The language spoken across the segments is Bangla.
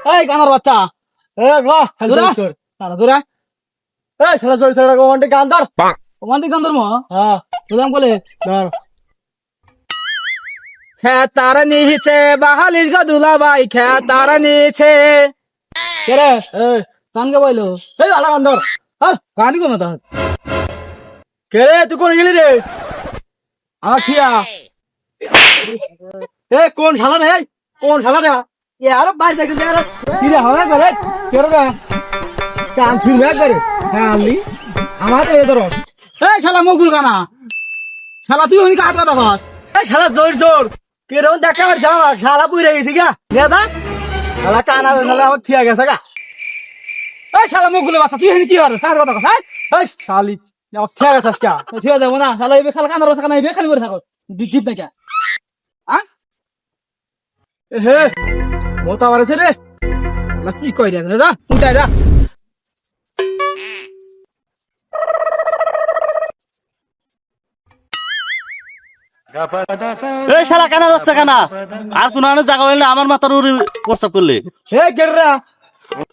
এই কানার বাচ্চা দূরা শালা দূরা রোমান্টিক গান ধর্ম বুঝলাম বলে খেতার নিচে বাহালির গা দুলাভাই খেতার নিচে কে রে কানকে বইলো গানই কোন তার কে রে তুই কোন গেলি রে আমার ঠিয়া এ কোন শালা রে কোন শালা রে यार बाहर जाके यार किरे हवा करे केरो रे कान छिना करे खाली আমারে এদরস এই শালা মগুল কানা শালা তুই ওই কাজ কথা কস এই শালা জোর জোর কেরো দেখা আর যাওয়া শালা পুইরে গেছি গা নেদা শালা কানা শালা আমার ঠিয়া গেছে গা এই শালা মগুলের বাচ্চা তুই কি আর কাজ কথা কস এই শালি আমার ঠিয়া গেছে কা ঠিক আছে না শালা এই খালা কানার বাচ্চা কানা এই খালি করে থাকো ডিপ না কে হ্যাঁ হে মোটা মারছে রে শালা কি কই রে যা উঠা যা এই শালা কানা বাচ্চা কানা আর কোন জায়গা হইলে আমার মাথার উপরে প্রস্তাব করলে হে কেররা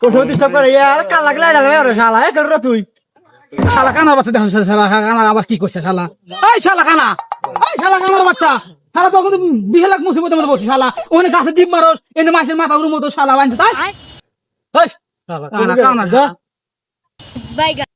কোসো ডিস্টার্ব করে ইয়ার কাল লাগলা লাগলা রে শালা এ কেররা তুই শালা কানার বাচ্চা দেখো শালা কানা আবার কি করছে শালা এই শালা কানা এই শালা কানার বাচ্চা শালা তখন বিশাল লাখ মুসিবতের মধ্যে বসে শালা ওখানে গাছে ডিপ মারস এনে মাছের মাথা মতো শালা বানতে তাই এই শালা কানা কানা যা Bye guys.